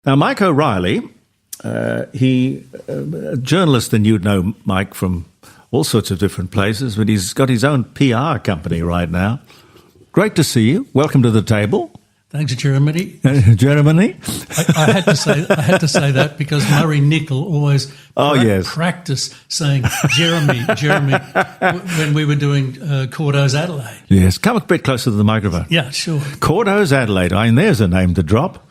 Now, Mike O'Reilly, a journalist, and you'd know Mike from all sorts of different places, but he's got his own PR company right now. Great to see you. Welcome to the table. Thanks, Jeremy. Jeremy? I had to say that because Murray Nickel always practiced saying Jeremy when we were doing Cordeaux's Adelaide. Yes, come a bit closer to the microphone. Yeah, sure. Cordeaux's Adelaide. I mean, there's a name to drop.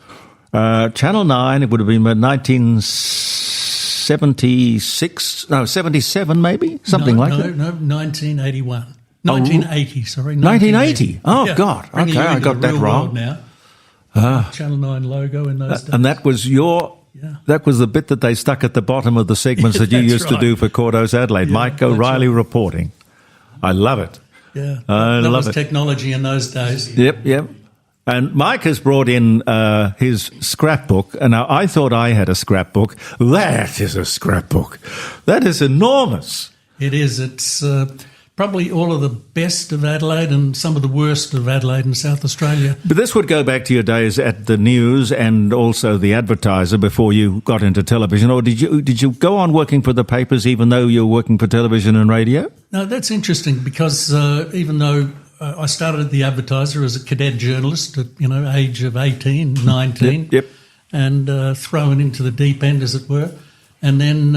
Channel 9, it would have been 1976, no, 77 maybe? Something like that? No, 1981. 1980, sorry. 1980? Oh, yeah, God. Okay, I got that wrong. Now. Channel 9 logo in those days. And that was that was the bit that they stuck at the bottom of the segments that you used to do for Cordeaux's Adelaide. Mike O'Reilly reporting. I love it. Yeah, that was technology in those days. Yep. And Mike has brought in his scrapbook, and now I thought I had a scrapbook. That is a scrapbook. That is enormous. It is. It's probably all of the best of Adelaide and some of the worst of Adelaide and South Australia. But this would go back to your days at the News and also the Advertiser before you got into television, or did you go on working for the papers even though you were working for television and radio? No, that's interesting because even though I started at the Advertiser as a cadet journalist at age of 18, 19, yep. and thrown into the deep end, as it were, and then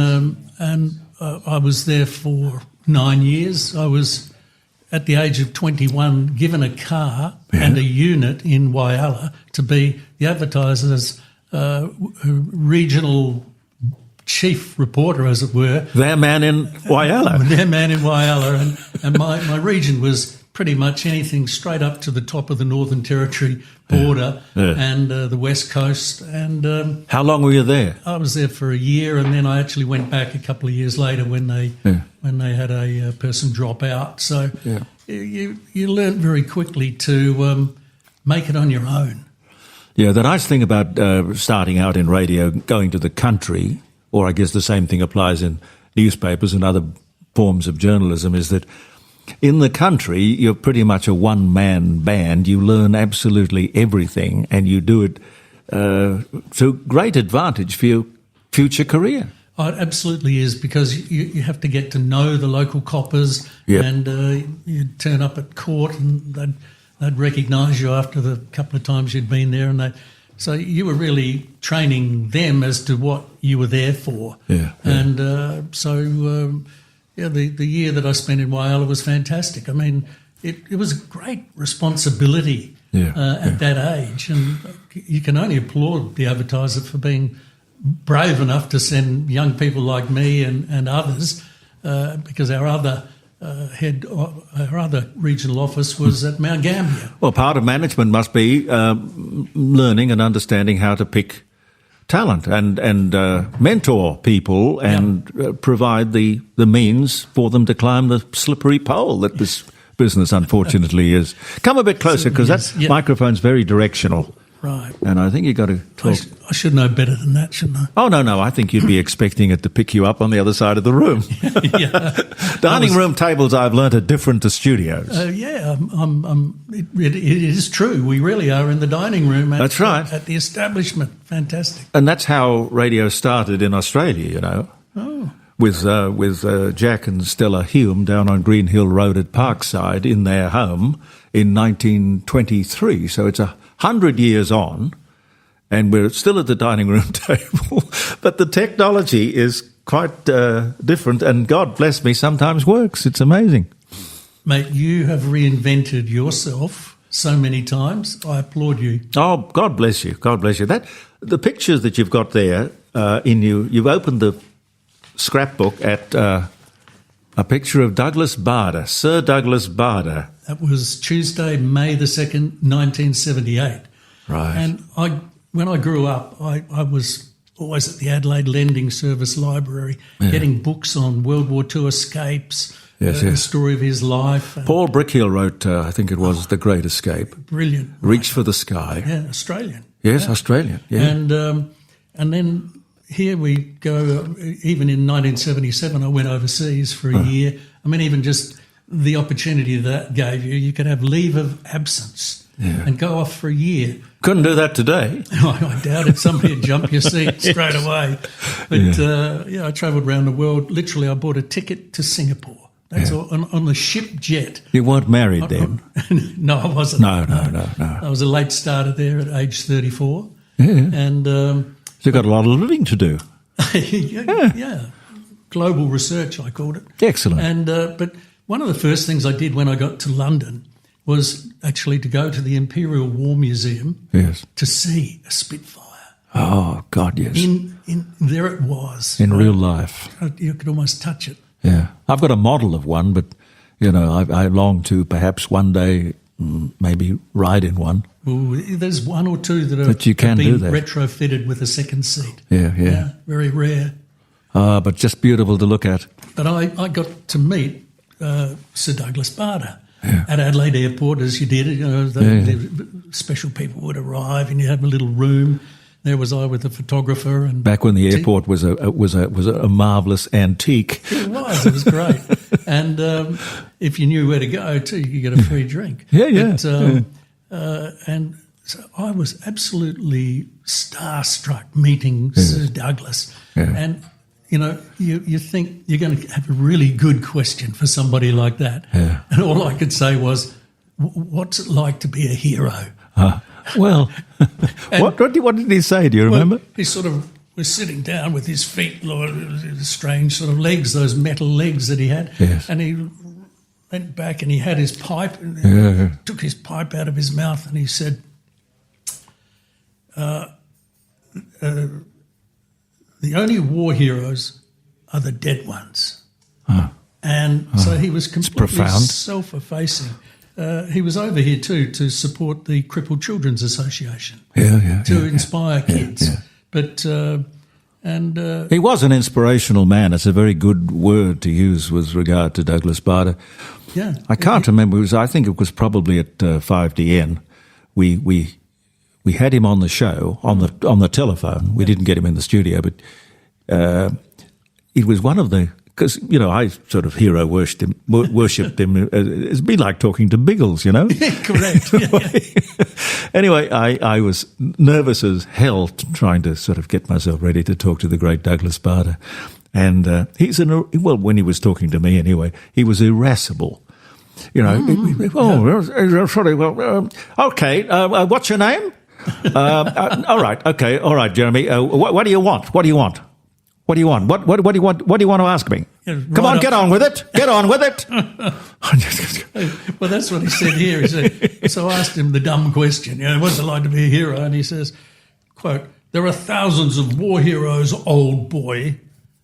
I was there for 9 years. I was, at the age of 21, given a car and a unit in Whyalla to be the Advertiser's regional chief reporter, as it were. Their man in Whyalla. And my region was pretty much anything straight up to the top of the Northern Territory border and the West Coast. And how long were you there? I was there for a year, and then I actually went back a couple of years later when they had a person drop out. So you learn very quickly to make it on your own. Yeah, the nice thing about starting out in radio, going to the country, or I guess the same thing applies in newspapers and other forms of journalism, is that in the country, you're pretty much a one-man band. You learn absolutely everything, and you do it to great advantage for your future career. Oh, it absolutely is, because you have to get to know the local coppers, and you'd turn up at court and they'd recognise you after the couple of times you'd been there, and so you were really training them as to what you were there for. The year that I spent in Whyalla was fantastic. I mean, it was a great responsibility at that age, and you can only applaud the Advertiser for being brave enough to send young people like me and others, because our other regional office was at Mount Gambier. Well, part of management must be learning and understanding how to pick talent and mentor people and provide the means for them to climb the slippery pole that this business unfortunately is. Come a bit closer, because that microphone's very directional. Right. And I think you've got to talk. I should know better than that, shouldn't I? Oh, no. I think you'd be expecting it to pick you up on the other side of the room. Dining room tables, I've learnt, are different to studios. It is true. We really are in the dining room. That's right. At the establishment. Fantastic. And that's how radio started in Australia, Oh. With Jack and Stella Hume down on Green Hill Road at Parkside in their home in 1923. So it's 100 years on, and we're still at the dining room table, but the technology is quite different, and God bless me, sometimes works. It's amazing. Mate, you have reinvented yourself so many times. I applaud you. Oh, God bless you. God bless you. The pictures that you've got there you've opened the scrapbook at a picture of Douglas Bader, Sir Douglas Bader. That was Tuesday, May the 2nd, 1978. Right. And when I grew up, I was always at the Adelaide Lending Service Library getting books on World War II escapes, the story of his life. Paul Brickhill wrote, I think it was, The Great Escape. Brilliant. Reach for the Sky. Yeah, Australian. Yes, Australian. Yeah. And then here we go. Even in 1977, I went overseas for a year. I mean, even just the opportunity that gave you could have leave of absence and go off for a year Couldn't do that today. I doubt it. Somebody would jump your seat straight away. But, I travelled around the world. Literally, I bought a ticket to Singapore. That's all, on the ship jet. You weren't married then? No, I wasn't. No. I was a late starter there at age 34. Yeah. And so you've got a lot of living to do. yeah. Global research, I called it. Excellent. And but one of the first things I did when I got to London was actually to go to the Imperial War Museum to see a Spitfire. Oh, God, yes. There it was. In real life. You could almost touch it. Yeah. I've got a model of one, but, I long to perhaps one day maybe ride in one. Ooh, there's one or two that But you can have been do that. retrofitted with a second seat. Yeah. Very rare. But just beautiful to look at. But I got to meet Sir Douglas Bader at Adelaide Airport, as you did. The special people would arrive, and you have a little room. There was I with a photographer, and back when the airport was a marvellous antique. It was great. And if you knew where to go to, you get a free drink. Yeah. And so I was absolutely starstruck meeting Sir Douglas. Yeah. And you think you're going to have a really good question for somebody like that. Yeah. And all I could say was, what's it like to be a hero? Well, what did he say? Do you remember? Well, he sort of was sitting down with his feet, strange sort of legs, those metal legs that he had. Yes. And he went back and he had his pipe and took his pipe out of his mouth and he said, the only war heroes are the dead ones. And so he was completely self-effacing. He was over here too to support the Crippled Children's Association to inspire kids. Yeah. But he was an inspirational man. It's a very good word to use with regard to Douglas Bader. Yeah, I can't remember. I think it was probably at 5DN. We had him on the show on the telephone. We didn't get him in the studio, but it was one of the. Because, I sort of hero worshipped him. It'd be like talking to Biggles, Correct. Yeah. Anyway, I was nervous as hell trying to sort of get myself ready to talk to the great Douglas Bader. And when he was talking to me anyway, he was irascible. Sorry, okay, what's your name? All right, Jeremy, what do you want? What do you want? What do you want? What do you want? What do you want to ask me? Come on, get on with it. Get on with it. Well, that's what he said here. He said, so I asked him the dumb question, what's it like to be a hero? And he says, quote, there are thousands of war heroes, old boy,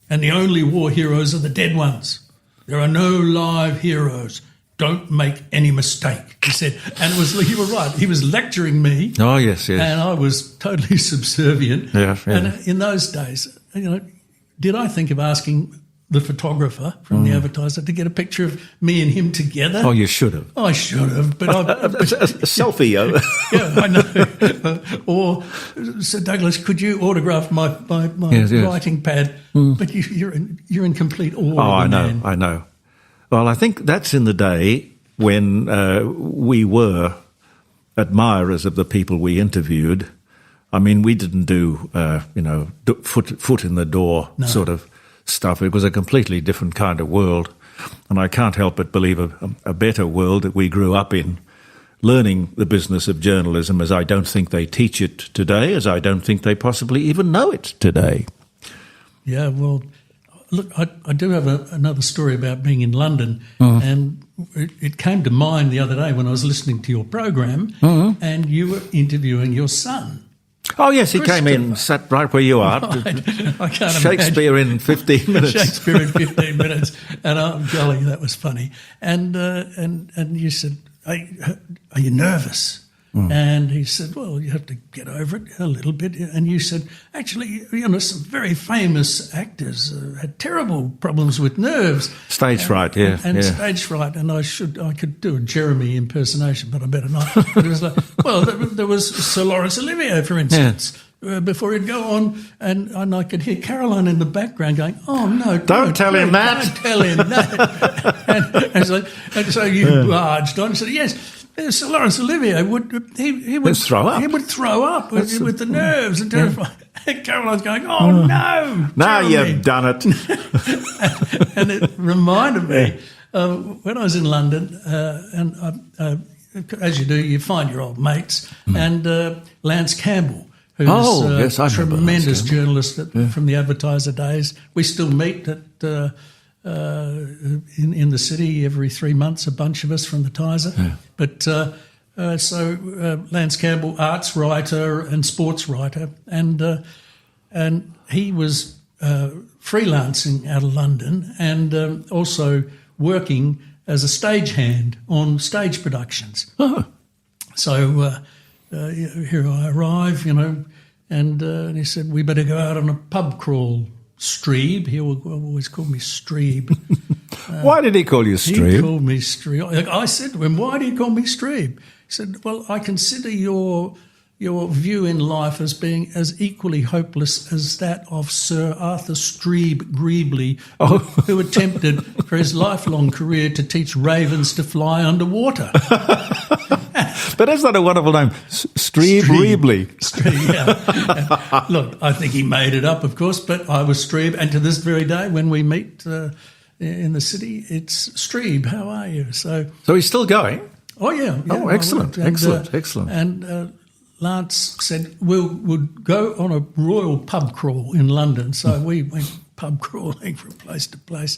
and the only war heroes are the dead ones. There are no live heroes. Don't make any mistake, he said. And you were right. He was lecturing me. Oh, yes. And I was totally subservient. Yeah. And in those days, did I think of asking the photographer from the advertiser to get a picture of me and him together? Oh, you should have. I should have, but a selfie. Yeah, I know. Or, Sir Douglas, could you autograph my writing pad? But you're in complete awe. Oh, man. I know. Well, I think that's in the day when we were admirers of the people we interviewed. I mean, we didn't do, foot in the door sort of stuff. It was a completely different kind of world. And I can't help but believe a better world that we grew up in, learning the business of journalism as I don't think they teach it today, as I don't think they possibly even know it today. Yeah, well, look, I do have another story about being in London, and it came to mind the other day when I was listening to your program, and you were interviewing your son. Oh, yes, he came in, sat right where you are. I can't Shakespeare in 15 minutes. Shakespeare in 15 minutes. And golly, that was funny. And you said, are you nervous? And he said, well, you have to get over it a little bit. And you said, actually, some very famous actors had terrible problems with nerves. Stage fright, yeah. And stage fright. And I could do a Jeremy impersonation, but I better not. But it was like, well, there was Sir Laurence Olivier, for instance. Yeah. Before he'd go on, and I could hear Caroline in the background going, "Oh no! Don't tell him that! Don't tell him that!" and so you barged on and said, "Yes, Sir Laurence Olivier would throw up. He would throw up with the nerves and terrifying. And Caroline's going, "Oh no! Now Jeremy." you've done it. And it reminded me of when I was in London, and as you do, you find your old mates, and Lance Campbell, who's yes, I a remember tremendous Lance journalist from the Advertiser days. We still meet at in the city every 3 months, a bunch of us from the Tiser. Yeah. But so Lance Campbell, arts writer and sports writer, and he was freelancing out of London and also working as a stagehand on stage productions. Oh. So here I arrive, and he said, "We better go out on a pub crawl." Streeb, he always called me Streeb. Why did he call you Streeb? He called me Streeb. I said to him, "Why do you call me Streeb?" He said, "Well, I consider your view in life as being as equally hopeless as that of Sir Arthur Streeb Greebley, who attempted for his lifelong career to teach ravens to fly underwater." But that's not a wonderful name. Streeb Greebley. Streeb, yeah. Look, I think he made it up, of course, but I was Streeb, and to this very day, when we meet in the city, it's Streeb, how are you? So he's still going? Oh, yeah. Oh, excellent, excellent. And Lance said, we'll go on a royal pub crawl in London. So we went pub crawling from place to place.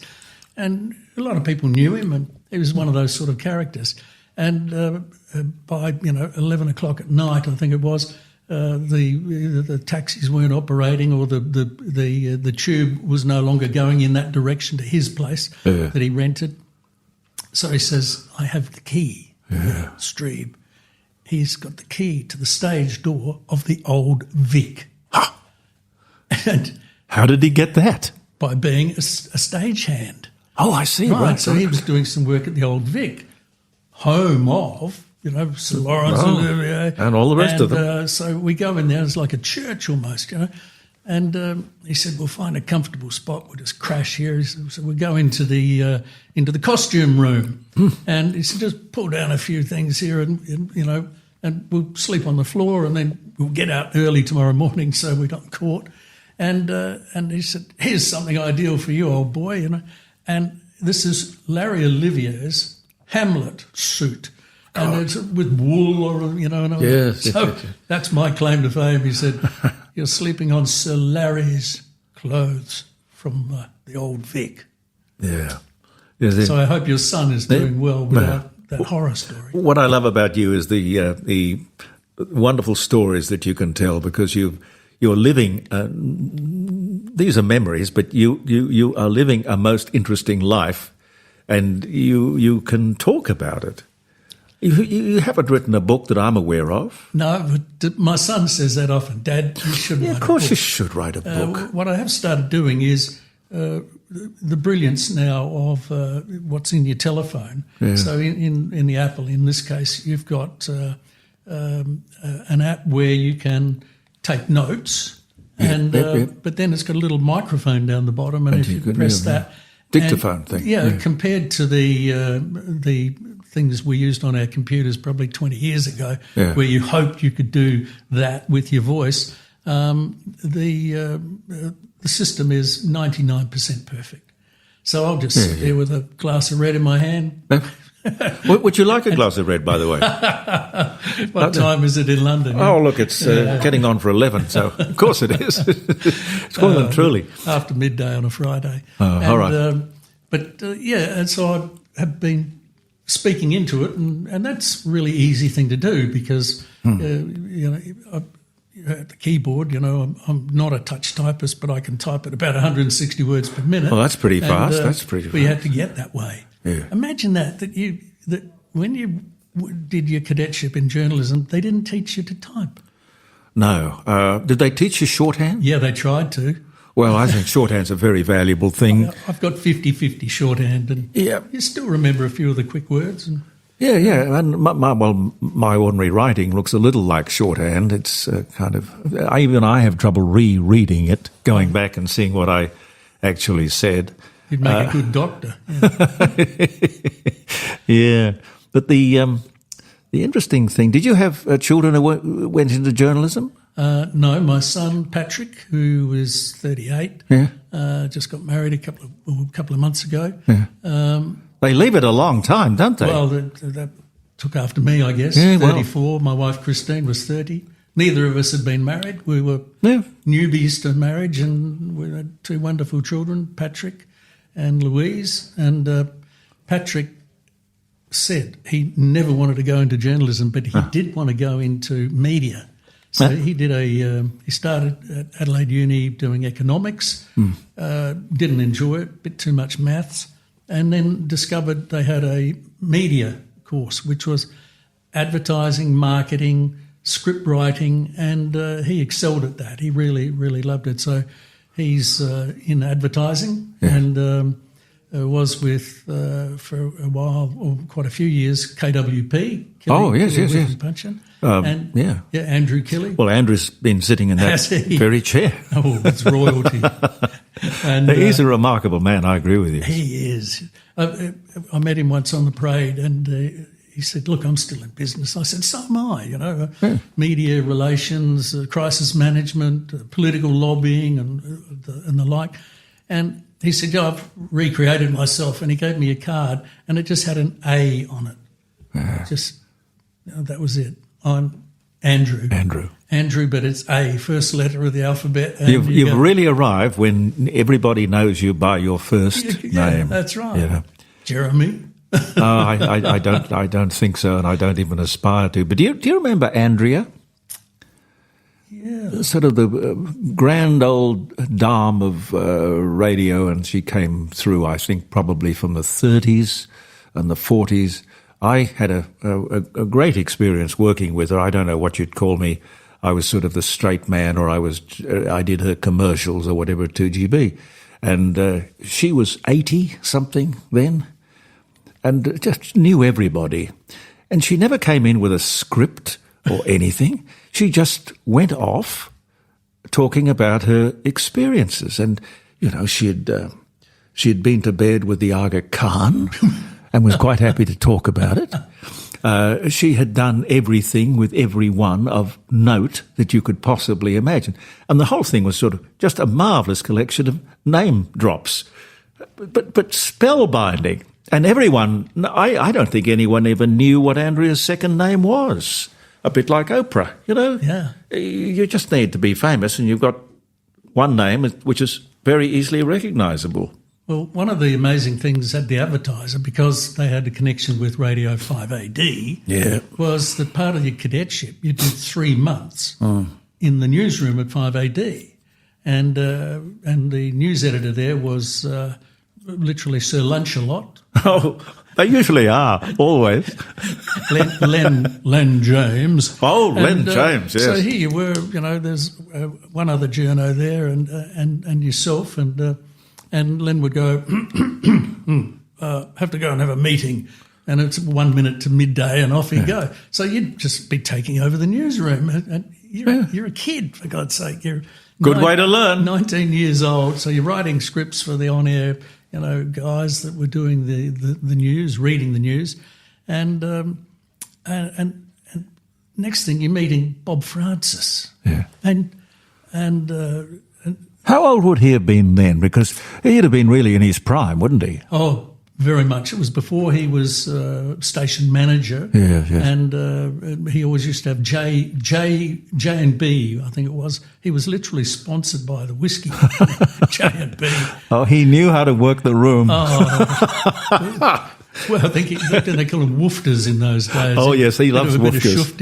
And a lot of people knew him, and he was one of those sort of characters. And by 11 o'clock at night, I think it was, the taxis weren't operating, or the tube was no longer going in that direction to his place that he rented. So he says, "I have the key, Streeb." He's got the key to the stage door of the Old Vic. Huh. And how did he get that? By being a stagehand. Oh, I see. Right. So he was doing some work at the Old Vic, home of, Sir Laurence Olivier. And all the rest of them. So we go in there, it's like a church almost, And he said, "We'll find a comfortable spot. We'll just crash here." So we go into the costume room, and he said, "Just pull down a few things here, and we'll sleep on the floor, and then we'll get out early tomorrow morning so we're not caught." And he said, "Here's something ideal for you, old boy," And this is Larry Olivier's Hamlet suit. And it's with wool, Yes. So that's my claim to fame. He said, "You're sleeping on Sir Larry's clothes from the Old Vic." Yeah. So I hope your son is doing well without that horror story. What I love about you is the wonderful stories that you can tell, because you're living. These are memories, but you are living a most interesting life, and you can talk about it. You haven't written a book that I'm aware of. No, but my son says that often. "Dad, you should write a book." Of course you should write a book. What I have started doing is the brilliance now of what's in your telephone. Yeah. So in the Apple, in this case, you've got an app where you can take notes, and but then it's got a little microphone down the bottom, and if you press that... Dictaphone thing. Yeah, compared to the things we used on our computers probably 20 years ago, where you hoped you could do that with your voice, the system is 99% perfect. So I'll just sit there with a glass of red in my hand. Would you like a glass of red, by the way? What time is it in London? Oh, look, it's getting on for 11, so of course it is. It's well and truly. After midday on a Friday. All right. And so I have been speaking into it, and that's a really easy thing to do, because, at the keyboard, I'm not a touch typist, but I can type at about 160 words per minute. Well, that's pretty fast. We had to get that way. Yeah. Imagine that when you did your cadetship in journalism, they didn't teach you to type. No. Did they teach you shorthand? Yeah, they tried to. Well, I think shorthand's a very valuable thing. I've got 50-50 shorthand, and you still remember a few of the quick words. And and my ordinary writing looks a little like shorthand. It's even I have trouble rereading it, going back and seeing what I actually said. You'd make a good doctor. Yeah, but The interesting thing, did you have children who went into journalism? No, my son Patrick, who is 38, just got married a couple of months ago. Yeah. They leave it a long time, don't they? Well, that took after me, I guess. 34. My wife Christine was 30. Neither of us had been married. We were newbies to marriage, and we had 2 wonderful children, Patrick and Louise. And Patrick said he never wanted to go into journalism, but he did want to go into media. So he did he started at Adelaide Uni doing economics, didn't enjoy it, a bit too much maths, and then discovered they had a media course, which was advertising, marketing, script writing, and he excelled at that. He really, really loved it. So he's in advertising and was with, for a while, or quite a few years, KWP. Yes. Punchin. And Andrew Kelly. Well, Andrew's been sitting in that very chair. Oh, it's royalty. And he's a remarkable man, I agree with you. He is. I met him once on the parade, and he said, "Look, I'm still in business." I said, "So am I, media relations, crisis management, political lobbying and the like." And he said, "I've recreated myself," and he gave me a card, and it just had an A on it. That was it. I'm Andrew. Andrew, but it's A, first letter of the alphabet. And you've really arrived when everybody knows you by your first name. That's right. Yeah. Jeremy. I don't think so, and I don't even aspire to. But do you remember Andrea? Yeah. Sort of the grand old dame of radio, and she came through, I think, probably from the 30s and the 40s. I had a great experience working with her. I don't know what you'd call me. I was sort of the straight man, or I did her commercials or whatever at 2GB. And she was 80-something then, and just knew everybody. And she never came in with a script or anything. She just went off talking about her experiences. And, she had been to bed with the Aga Khan and was quite happy to talk about it. She had done everything with everyone of note that you could possibly imagine. And the whole thing was sort of just a marvellous collection of name drops, but spellbinding. And everyone, I don't think anyone ever knew what Andrea's second name was. A bit like Oprah, Yeah. You just need to be famous, and you've got one name which is very easily recognisable. Well, one of the amazing things at the Advertiser, because they had a connection with Radio 5AD, was that part of your cadetship, you did 3 months in the newsroom at 5AD. And the news editor there was literally Sir Lunch-a-Lot. Oh, they usually are, always. Len James. Oh, Len James, yes. So here you were, there's one other journo there and yourself, and Len would go, have to go and have a meeting, and it's 1 minute to midday, and off he'd go. So you'd just be taking over the newsroom, and you're a kid, for God's sake. You're good way to learn. 19 years old, so you're writing scripts for the on-air, guys that were doing the news, reading the news, and next thing you're meeting Bob Francis, and how old would he have been then? Because he'd have been really in his prime, wouldn't he? Oh, very much. It was before he was station manager. Yes. And he always used to have J&B, I think it was. He was literally sponsored by the whiskey J&B. Oh, he knew how to work the room. Oh. Well, I think they call them woofters in those days. Oh, yes, he loves woofers.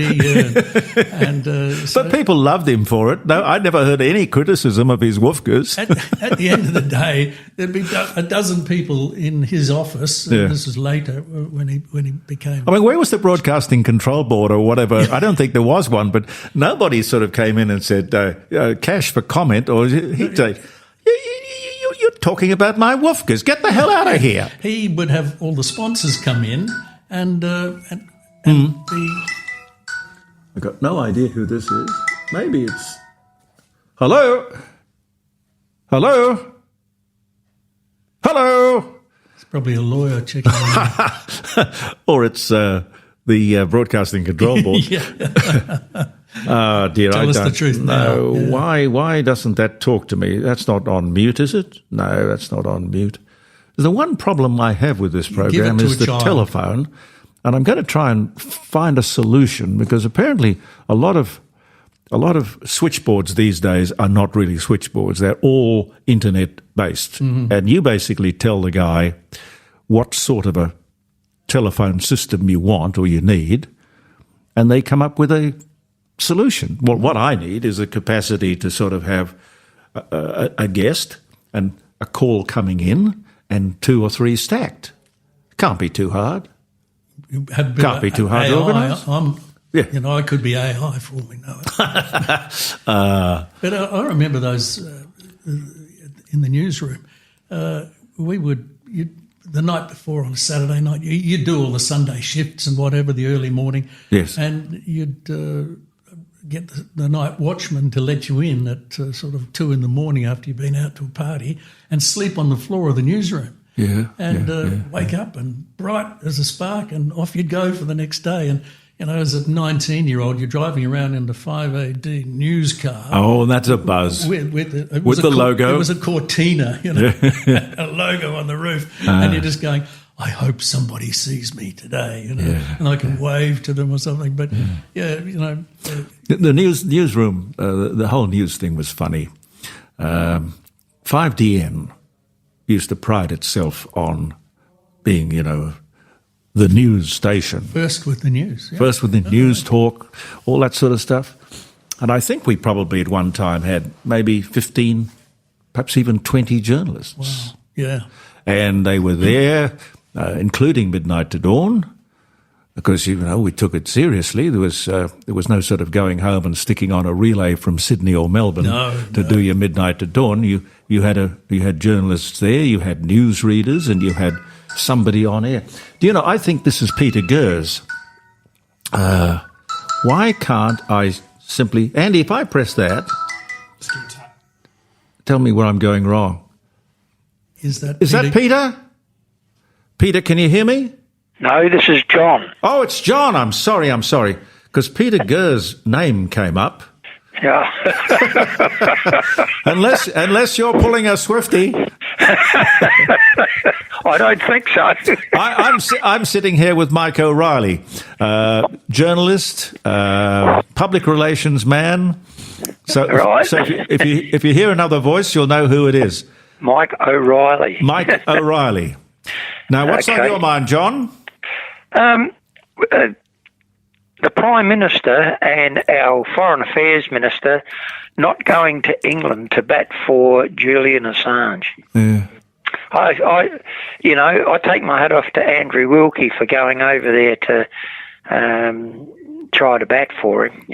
But people loved him for it. No, I never heard any criticism of his woofers. At the end of the day, there'd be a dozen people in his office. And this was later when he became... I mean, where was the Broadcasting Control Board or whatever? I don't think there was one, but nobody sort of came in and said, cash for comment, or he'd say... You're talking about my woofers. Get the hell out of here. He would have all the sponsors come in and I've got no idea who this is. Maybe it's... Hello? Hello? Hello? It's probably a lawyer checking in. Or it's the broadcasting control board. Oh, dear. Tell us the truth know. now. Yeah. Why doesn't that talk to me? That's not on mute, is it? No, that's not on mute. The one problem I have with this program is the telephone, and I'm going to try and find a solution, because apparently a lot of switchboards these days are not really switchboards. They're all internet-based. Mm-hmm. And you basically tell the guy what sort of a telephone system you want or you need, and they come up with a solution. Well, what I need is a capacity to sort of have a guest and a call coming in and 2 or 3 stacked. Can't be too hard. Can't be too hard to organise. I could be AI for all we know. But I remember those in the newsroom. The night before on a Saturday night, you'd do all the Sunday shifts and whatever, the early morning. Yes. And you'd get the night watchman to let you in at sort of 2 a.m. after you've been out to a party and sleep on the floor of the newsroom. Yeah. And wake up and bright as a spark, and off you'd go for the next day. And as a 19-year-old, you're driving around in the 5AD news car. Oh, and that's a buzz. With the logo. It was a Cortina, a logo on the roof. And you're just going, I hope somebody sees me today, and I can wave to them or something. But, The newsroom, the whole news thing was funny. 5DN used to pride itself on being, the news station. First with the news. Yeah. First with the news talk, all that sort of stuff. And I think we probably at one time had maybe 15, perhaps even 20 journalists. Wow. Yeah. And they were there, including Midnight to Dawn, because, we took it seriously. There was no sort of going home and sticking on a relay from Sydney or Melbourne to do your Midnight to Dawn. You had journalists there, you had news readers, and you had somebody on air. I think this is Peter Gers. Why can't I simply... Andy, if I press that, tell me where I'm going wrong. Is that Peter? Peter, can you hear me? No, this is John. Oh, it's John. I'm sorry. Because Peter Gers' name came up. Yeah. unless you're pulling a Swifty. I don't think so. I'm sitting here with Mike O'Reilly, journalist, public relations man. So, right. So if you hear another voice, you'll know who it is. Mike O'Reilly. Mike O'Reilly. Now, what's on your mind, John? The Prime Minister and our Foreign Affairs Minister not going to England to bat for Julian Assange. Yeah. I take my hat off to Andrew Wilkie for going over there to try to bat for him,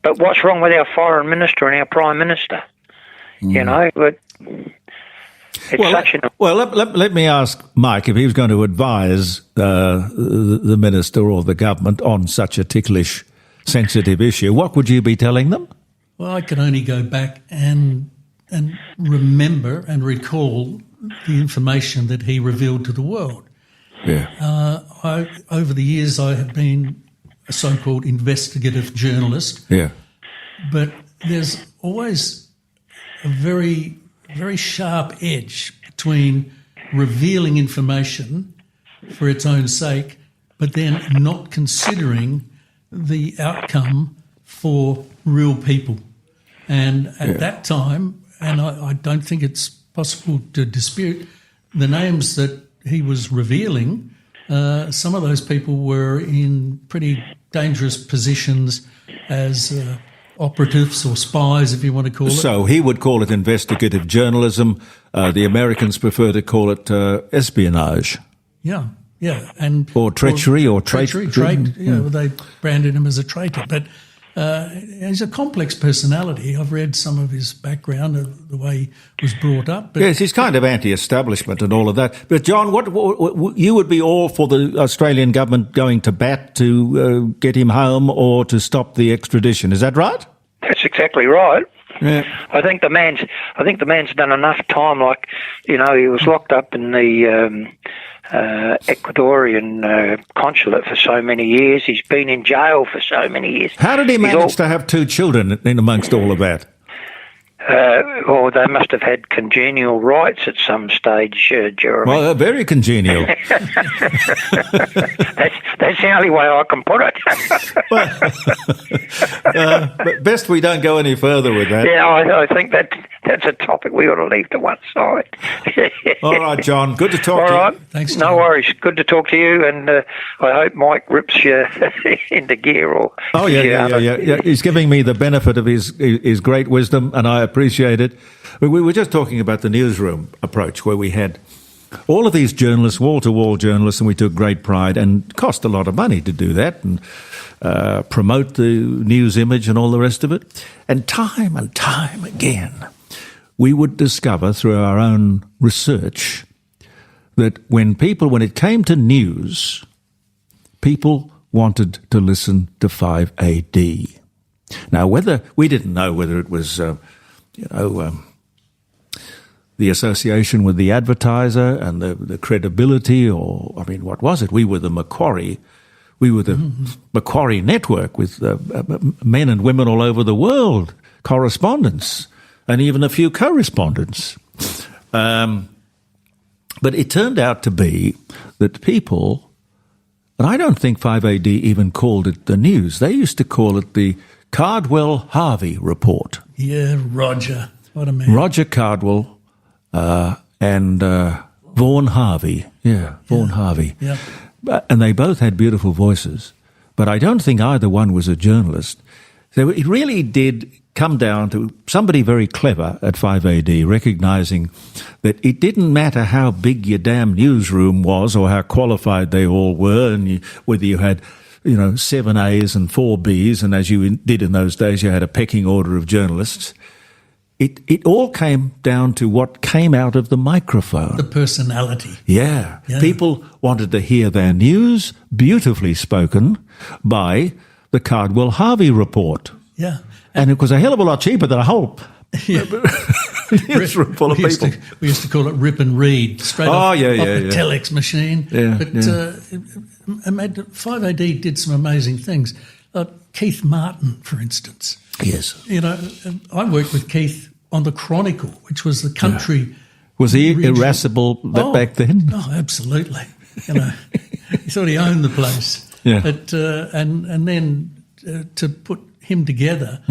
But what's wrong with our Foreign Minister and our Prime Minister? But let me ask Mike if he was going to advise the minister or the government on such a ticklish, sensitive issue. What would you be telling them? Well, I can only go back and remember and recall the information that he revealed to the world. Yeah. Over the years, I have been a so-called investigative journalist. Yeah. But there's always a very, very sharp edge between revealing information for its own sake, but then not considering the outcome for real people. And at that time, and I don't think it's possible to dispute, the names that he was revealing, some of those people were in pretty dangerous positions as operatives or spies, if you want to call it. So he would call it investigative journalism. The Americans prefer to call it espionage. Yeah. Or treachery or treachery. They branded him as a traitor. But he's a complex personality. I've read some of his background, the way he was brought up. But, yes, he's kind of anti-establishment and all of that. But, John, what you would be all for the Australian government going to bat to get him home or to stop the extradition. Is that right? That's exactly right. Yeah. I think the man's done enough time. Like, he was locked up in the Ecuadorian consulate for so many years. He's been in jail for so many years. How did he manage to have 2 children in amongst all of that? Or they must have had congenial rights at some stage, Jeremy. Well, very congenial. That's the only way I can put it. But best we don't go any further with that. Yeah, I think that's a topic we ought to leave to one side. All right, John. Good to talk to you. Thanks, no worries. Good to talk to you, and I hope Mike rips you into gear. Or yeah. He's giving me the benefit of his great wisdom, and I appreciate it. We were just talking about the newsroom approach, where we had all of these journalists, wall-to-wall journalists, and we took great pride, and cost a lot of money to do that, and promote the news image and all the rest of it. And time again, we would discover through our own research that when it came to news, people wanted to listen to 5AD. Now, we didn't know whether it was, the association with the advertiser and the credibility, or, what was it? We were the Macquarie. We were the Macquarie network with men and women all over the world, correspondents, and even a few co-respondents. But it turned out to be that people, and I don't think 5AD even called it the news. They used to call it the Cardwell-Harvey report. Yeah, Roger. What a man. Roger Cardwell and Vaughan Harvey. Yeah, Vaughan Harvey. Yeah. And they both had beautiful voices. But I don't think either one was a journalist. So it really did come down to somebody very clever at 5AD recognising that it didn't matter how big your damn newsroom was or how qualified they all were, and whether you had 7 A's and 4 B's, and as you did in those days, you had a pecking order of journalists. It all came down to what came out of the microphone. The personality. Yeah. People wanted to hear their news beautifully spoken by the Cardwell-Harvey report. Yeah. And it was a hell of a lot cheaper than a whole newsroom full of people. We used to call it rip and read, straight off the telex machine. Yeah, but 5AD did some amazing things. Keith Martin, for instance. Yes. I worked with Keith on the Chronicle, which was the country. Was he irascible back then? Oh, absolutely. He thought he owned the place. Yeah. But, and then to put him together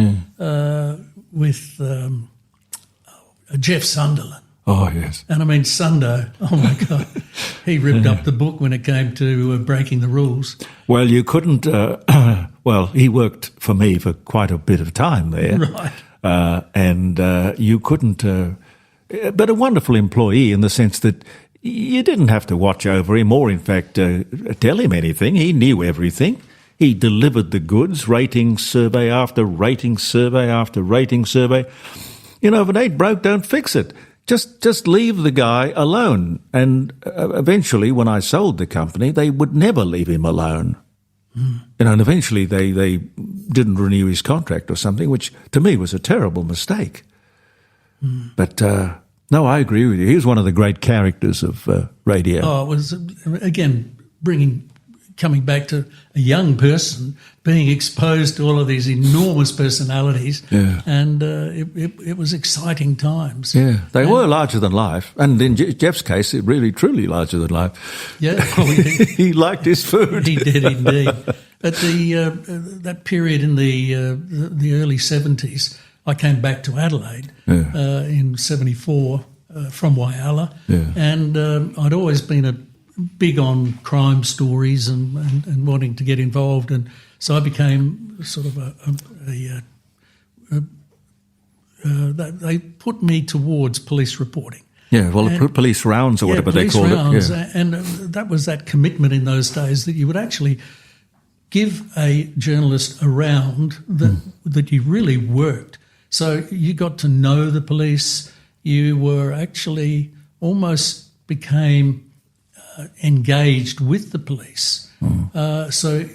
with Jeff Sunderland. Oh, yes. And Sundo, oh my God, he ripped up the book when it came to breaking the rules. Well, you couldn't, he worked for me for quite a bit of time there. Right. And you couldn't, but a wonderful employee in the sense that you didn't have to watch over him or, in fact, tell him anything. He knew everything. He delivered the goods, rating survey after rating survey after rating survey. If it ain't broke, don't fix it. Just leave the guy alone. And eventually, when I sold the company, they would never leave him alone. And eventually they didn't renew his contract or something, which to me was a terrible mistake. But no, I agree with you. He was one of the great characters of radio. Oh, it was, again, coming back to a young person being exposed to all of these enormous personalities, and it was exciting times. Yeah, they were larger than life, and in Jeff's case, it really, truly larger than life. Yeah, he liked his food. He did indeed. At that period in the early 70s, I came back to Adelaide in 74 from Whyalla, and I'd always been big on crime stories and wanting to get involved, and so I became sort of they put me towards police reporting. Yeah, well, police rounds or whatever they called it. Yeah. And that was that commitment in those days that you would actually give a journalist a round that you really worked. So you got to know the police. You were actually almost became engaged with the police. So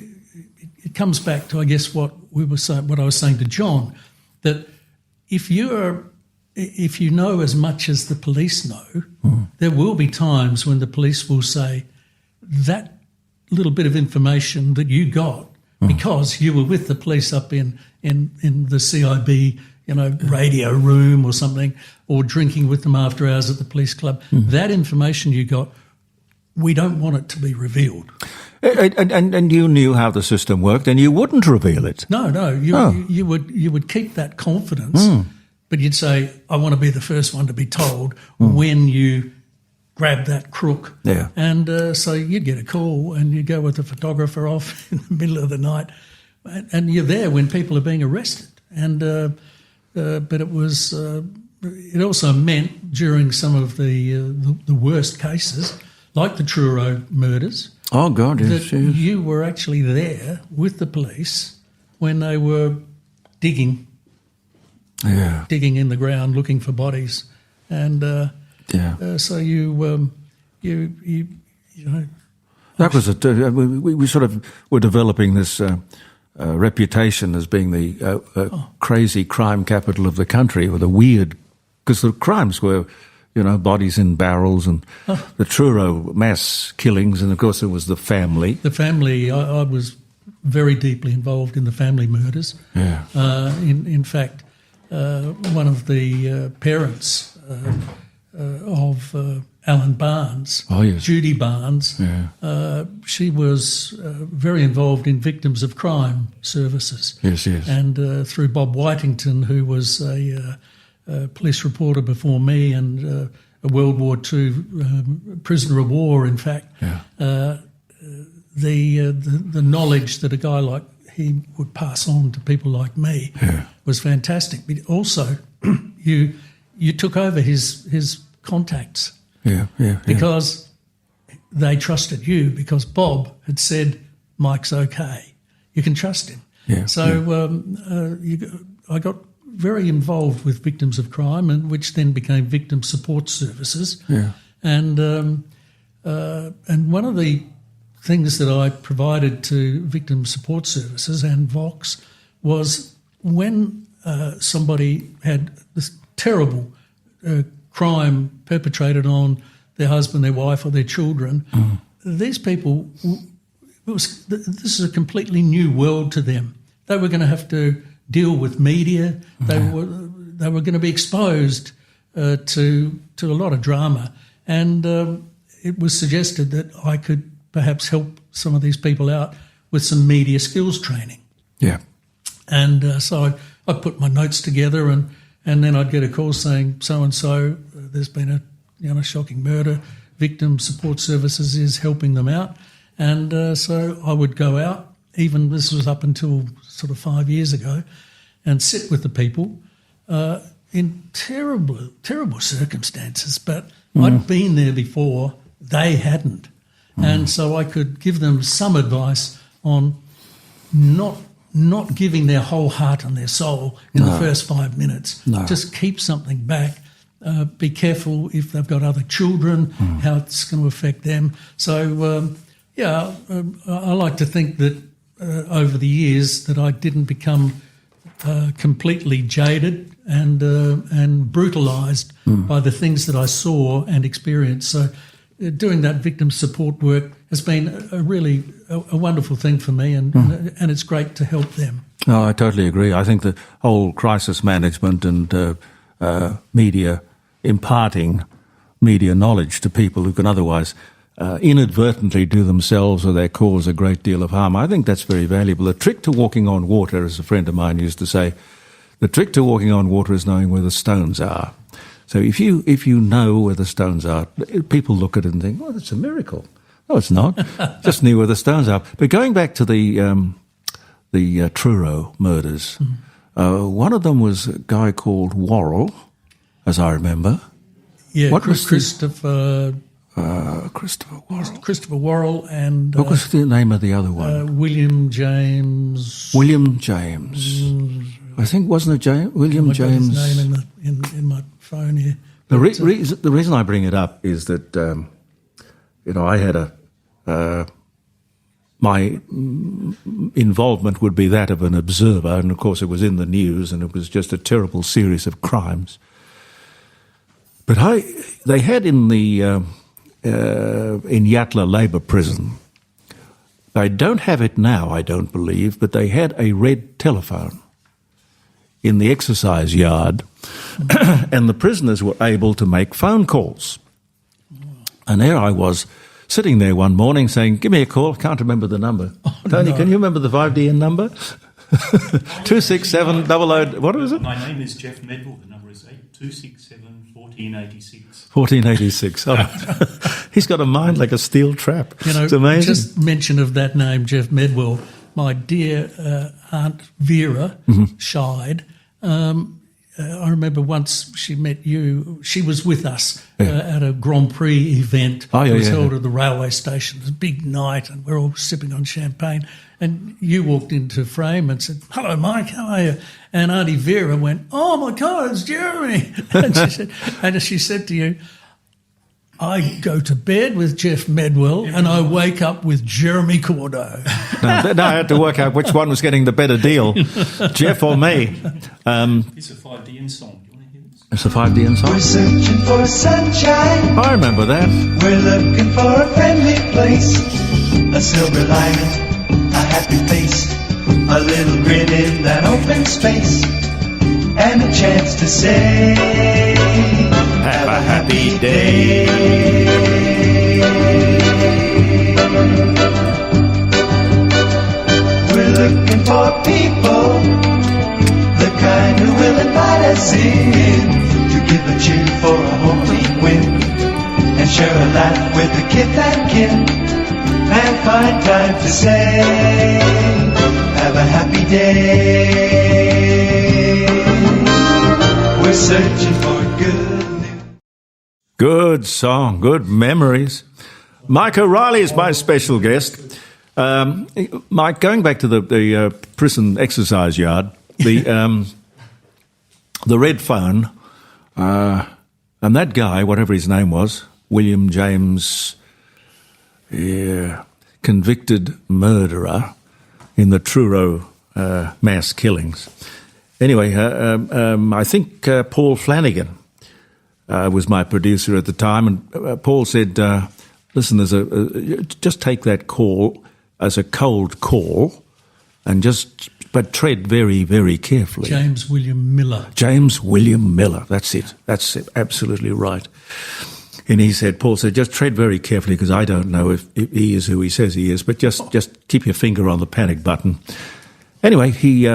it comes back to, I guess, what I was saying to John, that if you know as much as the police know, there will be times when the police will say, that little bit of information that you got because you were with the police up in the CIB, radio room or something, or drinking with them after hours at the police club, that information you got, we don't want it to be revealed. And you knew how the system worked, and you wouldn't reveal it. No, you would keep that confidence, but you'd say, I want to be the first one to be told when you grab that crook. Yeah. And so you'd get a call and you'd go with the photographer off in the middle of the night, and you're there when people are being arrested. And but it was it also meant during some of the worst cases, like the Truro murders. Oh God, yes, that you were actually there with the police when they were digging in the ground looking for bodies, and so you know. That was we sort of were developing this reputation as being the crazy crime capital of the country, or the weird, because the crimes were, bodies in barrels and the Truro mass killings, and of course there was the family. The family, I was very deeply involved in the family murders. Yeah. In fact, one of the parents of Alan Barnes, Judy Barnes, she was very involved in victims of crime services. Yes. And through Bob Whitington, who was a police reporter before me and a World War II prisoner of war, in fact, the knowledge that a guy like he would pass on to people like me was fantastic. But also, you took over his contacts. Because they trusted you, because Bob had said, Mike's okay. You can trust him. I got very involved with victims of crime, and which then became victim support services. And one of the things that I provided to victim support services and Vox was when somebody had this terrible crime perpetrated on their husband, their wife, or their children, these people, this is a completely new world to them. They were going to have to deal with media. They were going to be exposed to a lot of drama, and it was suggested that I could perhaps help some of these people out with some media skills training. And so I put my notes together, and then I'd get a call saying, so-and-so, there's been a shocking murder. Victim Support Services is helping them out. And so I would go out, even this was up until sort of 5 years ago, and sit with the people in terrible circumstances. But I'd been there before, they hadn't. And so I could give them some advice on not giving their whole heart and their soul in the first 5 minutes. Just keep something back. Be careful if they've got other children, how it's going to affect them. So, I like to think that over the years that I didn't become completely jaded and brutalised by the things that I saw and experienced. So doing that victim support work has been a really wonderful thing for me, and it's great to help them. No, I totally agree. I think the whole crisis management and media, imparting media knowledge to people who can otherwise inadvertently do themselves or their cause a great deal of harm, I think that's very valuable. The trick to walking on water, as a friend of mine used to say, the trick to walking on water is knowing where the stones are. So if you know where the stones are, people look at it and think, "Oh, that's a miracle." No, it's not. Just knew where the stones are. But going back to the Truro murders, one of them was a guy called Worrell, as I remember. Yeah, what was Christopher Worrell. Christopher Worrell and what was the name of the other one? William James. William James. I think, wasn't it James? William James. His name in my phone here. The reason I bring it up is that I had my involvement would be that of an observer, and of course it was in the news, and it was just a terrible series of crimes. But they had in the in Yatala Labour Prison. They don't have it now, I don't believe, but they had a red telephone in the exercise yard, and the prisoners were able to make phone calls. And there I was, sitting there one morning saying, give me a call. I can't remember the number. Oh, Tony, no. Can you remember the 5DN number? 267 00, what was it? My name is Jeff Medwell. The number is 8267 1486. 1486. Oh, he's got a mind like a steel trap. You know, It's amazing. just mention of that name, Jeff Medwell, my dear Aunt Vera Scheid. I remember once she met you. She was with us at a Grand Prix event. Oh, yeah, it was yeah, held yeah. at the railway station. It was a big night, and we're all sipping on champagne. And you walked into frame and said, "Hello, Mike. How are you?" And Auntie Vera went, "Oh my God, it's Jeremy." And she said to you, "I go to bed with Jeff Medwell and I wake up with Jeremy Cordeaux." No, I had to work out which one was getting the better deal, Jeff or me. It's a 5DN song. Do you want to hear this? It's a 5DN We're song. searching for sunshine. I remember that. We're looking for a friendly place, a silver lining, a happy face, a little grin in that open space, and a chance to say, have a happy day. We're looking for people, the kind who will invite us in, to give a cheer for a home team win, and share a laugh with the kith and kin, and find time to say, have a happy day. We're searching for good news. Good song, good memories. Mike O'Reilly is my special guest. Mike, going back to the prison exercise yard, the red phone, and that guy, whatever his name was, William James, convicted murderer in the Truro mass killings. Anyway, I think Paul Flanagan was my producer at the time, and Paul said, listen, just take that call as a cold call, and but tread very, very carefully. James William Miller. James William Miller, that's it, absolutely right. And Paul said, just tread very carefully, because I don't know if he is who he says he is, but just keep your finger on the panic button. Anyway, he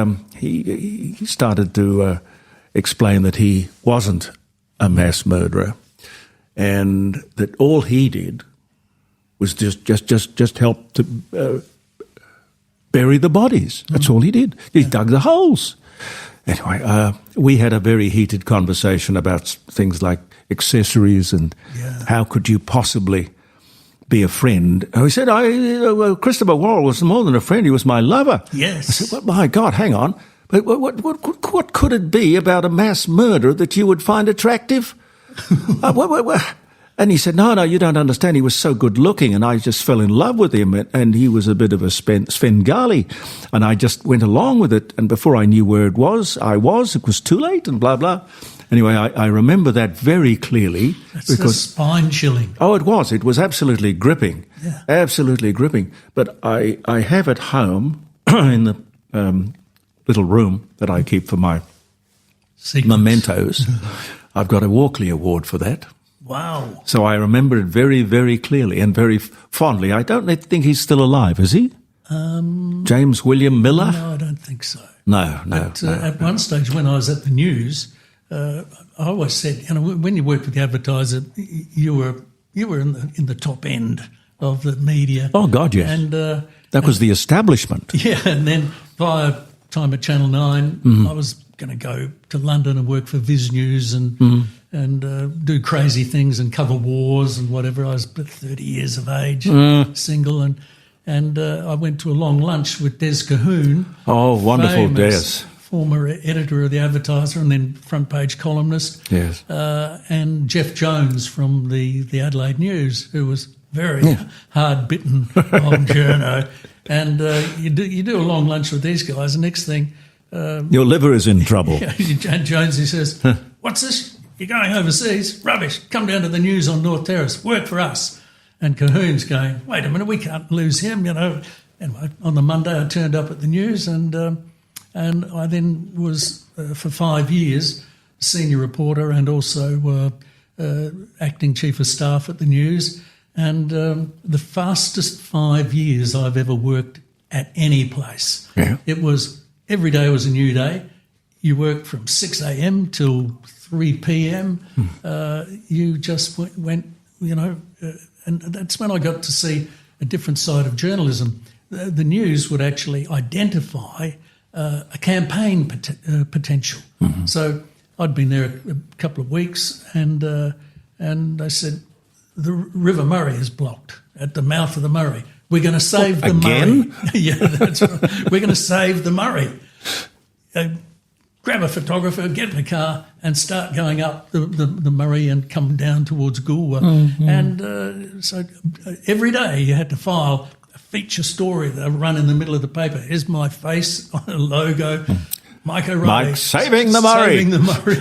started to explain that he wasn't a mass murderer, and that all he did was just help to bury the bodies. That's all he did. He dug the holes. Anyway, we had a very heated conversation about things like accessories and how could you possibly be a friend. And he said, Christopher Worrell was more than a friend, he was my lover. Yes. I said, well, my God, hang on. But what could it be about a mass murderer that you would find attractive? And he said, no, you don't understand. He was so good looking, and I just fell in love with him, and he was a bit of a Svengali, and I just went along with it. And before I knew where it was, it was too late, and blah, blah. Anyway, I remember that very clearly. That's spine chilling. Oh, it was. It was absolutely gripping. Yeah. Absolutely gripping. But I have at home in the little room that I keep for my mementos, I've got a Walkley Award for that. Wow. So I remember it very, very clearly and very fondly. I don't think he's still alive, is he? James William Miller? No, I don't think so. No. At one stage when I was at the news, I always said, when you worked with the advertiser, you were in the top end of the media. Oh, God, yes. And that was the establishment. Yeah, and then via time at Channel 9, I was going to go to London and work for Viz News and do crazy things and cover wars and whatever. I was 30 years of age, single, and I went to a long lunch with Des Cahoon. Oh, wonderful, Des. Former editor of the Advertiser and then front page columnist. Yes. And Jeff Jones from the Adelaide News, who was very hard-bitten on journo. And you do a long lunch with these guys, and next thing... your liver is in trouble. And Jonesy says, what's this? you're going overseas? Rubbish. Come down to the news on North Terrace. Work for us. And Cahoon's going, wait a minute, we can't lose him, you know. Anyway, on the Monday I turned up at the news and I then was, for 5 years, senior reporter and also acting chief of staff at the news. And the fastest 5 years I've ever worked at any place. Yeah. It was, every day was a new day. You worked from 6 a.m. till 3 p.m. You just went, you know, and that's when I got to see a different side of journalism. The news would actually identify a campaign potential. Mm-hmm. So I'd been there a couple of weeks and they said, the River Murray is blocked at the mouth of the Murray. We're going to save the again? Murray. Yeah, that's right. We're going to save the Murray. Grab a photographer, get in the car and start going up the Murray and come down towards Goolwa. Mm-hmm. And so every day you had to file a feature story that would run in the middle of the paper. Here's my face on a logo. Mike O'Reilly. Mike saving the Murray. Saving the Murray.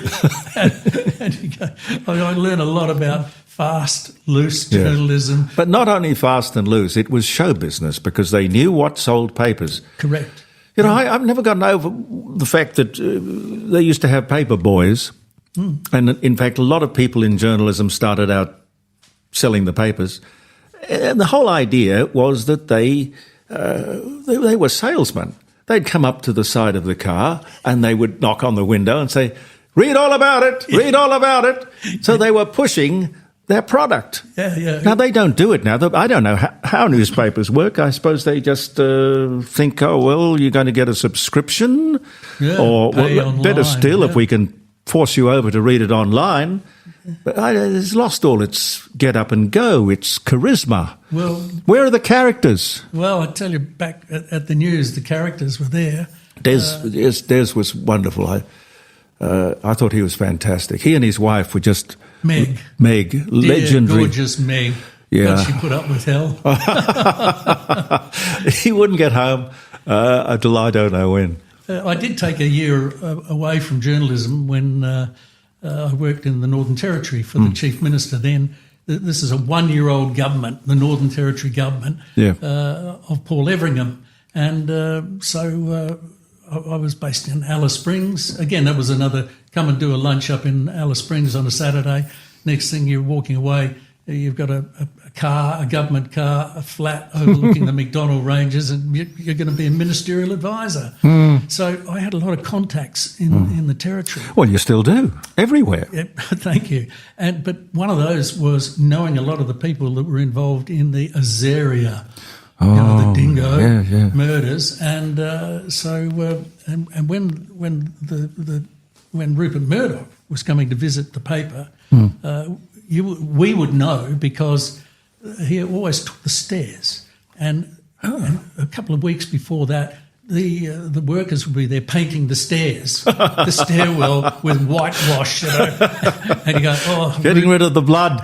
and you go, I learned a lot about fast, loose journalism. But not only fast and loose, it was show business because they knew what sold papers. Correct. You know, I've never gotten over the fact that they used to have paper boys. And in fact, a lot of people in journalism started out selling the papers. And the whole idea was that they were salesmen. They'd come up to the side of the car and they would knock on the window and say, read all about it, read all about it. So they were pushing their product. Yeah. Now, they don't do it now. I don't know how newspapers work. I suppose they just think, oh, well, you're going to get a subscription. Or well, better still, if we can force you over to read it online. But it's lost all its get up and go, its charisma. Well, where are the characters? Well, I tell you, back at the news, the characters were there. Des was wonderful. I thought he was fantastic. He and his wife were just... Meg, legendary. Gorgeous Meg. Yeah. God, she put up with hell. He wouldn't get home until I don't know when. I did take a year away from journalism when I worked in the Northern Territory for the Chief Minister then. This is a one-year-old government, the Northern Territory government, of Paul Everingham. And so I was based in Alice Springs. Again, that was another come and do a lunch up in Alice Springs on a Saturday. Next thing you're walking away, you've got a car, a government car, a flat overlooking the McDonnell Ranges, and you're going to be a ministerial advisor. So I had a lot of contacts in the Territory. Well, you still do, everywhere. Yeah, thank you. But one of those was knowing a lot of the people that were involved in the Azaria, the dingo murders. And so when Rupert Murdoch was coming to visit the paper, we would know because he always took the stairs. And a couple of weeks before that, the workers would be there painting the stairs, the stairwell with whitewash, you know. And you go, getting rid of the blood.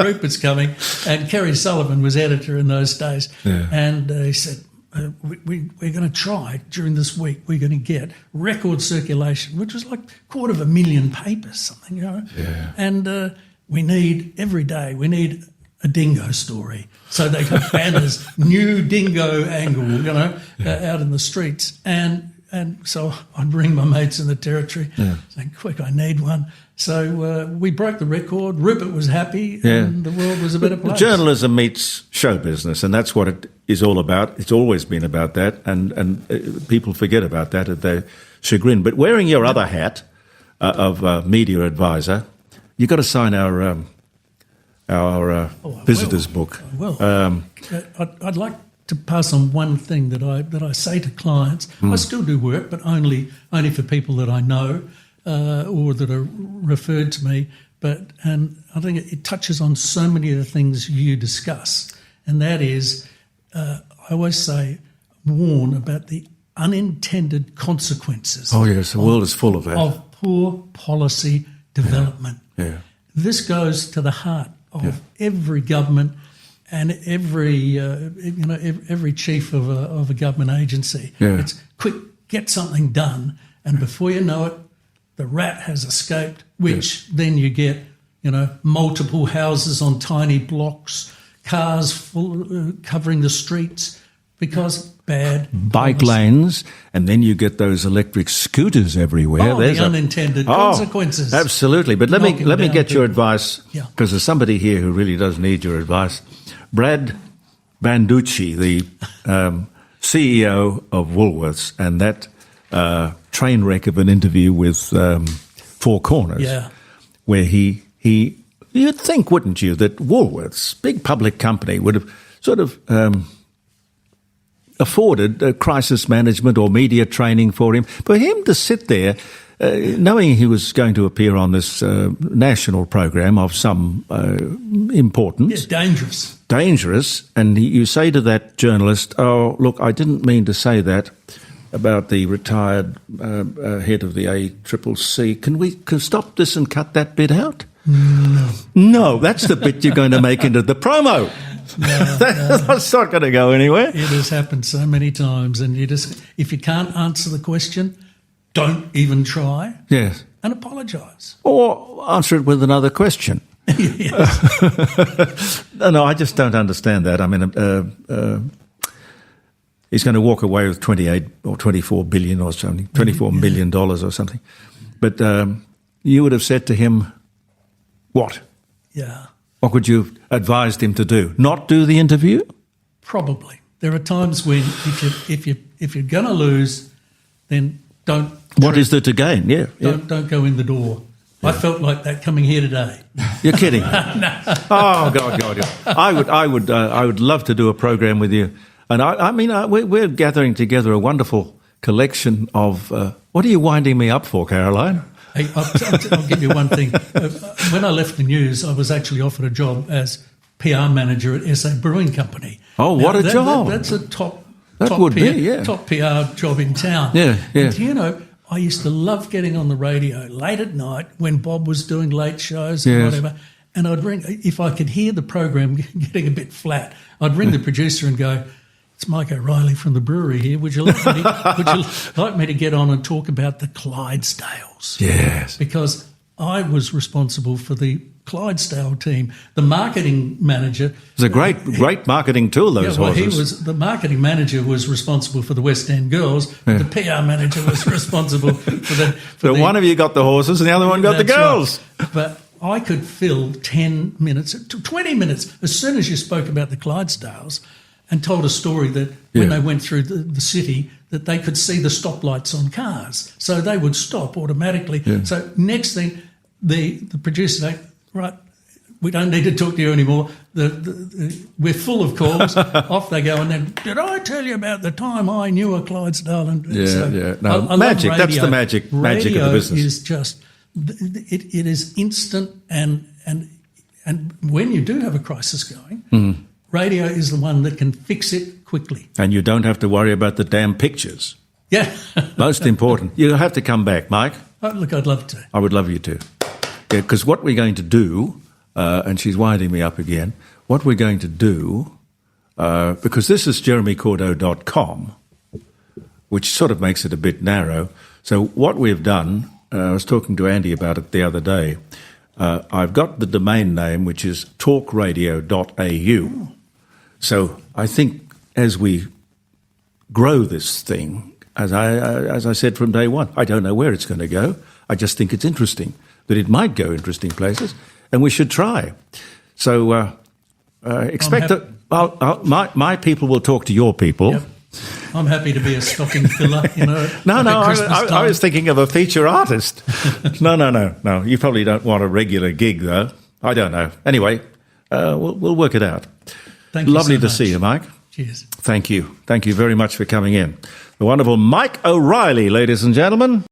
Rupert's coming. And Kerry Sullivan was editor in those days. Yeah. And he said, we're going to try during this week, we're going to get record circulation, which was like 250,000 papers, something, you know. Yeah. And we need, every day, we need a dingo story. So they got banners, new dingo angle, you know, out in the streets. And so I'd ring my mates in the Territory, saying, quick, I need one. So we broke the record. Rupert was happy and the world was a better place. Journalism meets show business, and that's what it is all about. It's always been about that, and people forget about that at their chagrin. But wearing your other hat of media advisor, you've got to sign our visitors book. I'd like to pass on one thing that I say to clients. I still do work, but only for people that I know or that are referred to me. And I think it touches on so many of the things you discuss, and that is, I always say, warn about the unintended consequences. Oh yes, the world is full of that. Of poor policy development. Yeah. This goes to the heart of every government and every chief of a government agency. Yeah. It's quick, get something done, and before you know it, the rat has escaped, which then you get, multiple houses on tiny blocks, cars full, covering the streets because bad bike policy. lanes, and then you get those electric scooters everywhere. Oh, the unintended consequences. Absolutely. But let me get your advice, because there's somebody here who really does need your advice. Brad Banducci, the CEO of Woolworths, and that train wreck of an interview with Four Corners, where he you'd think, wouldn't you, that Woolworths, big public company, would have sort of afforded crisis management or media training for him. For him to sit there, knowing he was going to appear on this national program of some importance. Yeah, dangerous. Dangerous. And you say to that journalist, oh, look, I didn't mean to say that about the retired head of the ACCC. Can we stop this and cut that bit out? No, that's the bit you're going to make into the promo. That's not going to go anywhere. It has happened so many times, and if you can't answer the question, don't even try. Yes. And apologise. Or answer it with another question. No, I just don't understand that. I mean, he's going to walk away with 28 or 24 billion or something, $24 million or something. But you would have said to him, what? Yeah. What would you have advised him to do? Not do the interview? Probably. There are times when if you're going to lose, then don't. What is there to gain? Yeah. Don't go in the door. Yeah. I felt like that coming here today. You're kidding. No. Oh God! I would love to do a program with you. And I mean, we're gathering together a wonderful collection of. What are you winding me up for, Caroline? Hey, I'll give you one thing. When I left the news, I was actually offered a job as PR manager at SA Brewing Company. Oh, what a job! That's a top PR job in town. Yeah. And, I used to love getting on the radio late at night when Bob was doing late shows and whatever. And I'd ring, if I could hear the program getting a bit flat, I'd ring the producer and go, it's Mike O'Reilly from the brewery here. Would you like me to get on and talk about the Clydesdales? Yes. Because I was responsible for the Clydesdale team. The marketing manager... It was a great marketing tool, those horses. The marketing manager was responsible for the West End Girls. Yeah. The PR manager was responsible for one of you got the horses and the other one got the girls. Right. But I could fill 10 minutes, 20 minutes, as soon as you spoke about the Clydesdales and told a story that when they went through the city, that they could see the stoplights on cars. So they would stop automatically. Yeah. So next thing, the producer said, right, we don't need to talk to you anymore. We're full of calls. Off they go. And then, did I tell you about the time I knew a Clydesdale? No, magic. That's the magic of the business. Radio is just, it is instant. And when you do have a crisis going, radio is the one that can fix it quickly. And you don't have to worry about the damn pictures. Yeah. Most important. You have to come back, Mike. Oh, look, I'd love to. I would love you to. Yeah, because what we're going to do, and she's winding me up again, what we're going to do, because this is jeremycordeaux.com, which sort of makes it a bit narrow. So what we've done, I was talking to Andy about it the other day, I've got the domain name, which is talkradio.au. So I think as we grow this thing, as I said from day one, I don't know where it's going to go. I just think it's interesting, that it might go interesting places, and we should try. So expect that my people will talk to your people. Yep. I'm happy to be a stocking filler, No, I was thinking of a feature artist. No. You probably don't want a regular gig, though. I don't know. Anyway, we'll work it out. Thank you. Lovely so to much. see you, Mike. Cheers. Thank you. Thank you very much for coming in. The wonderful Mike O'Reilly, ladies and gentlemen.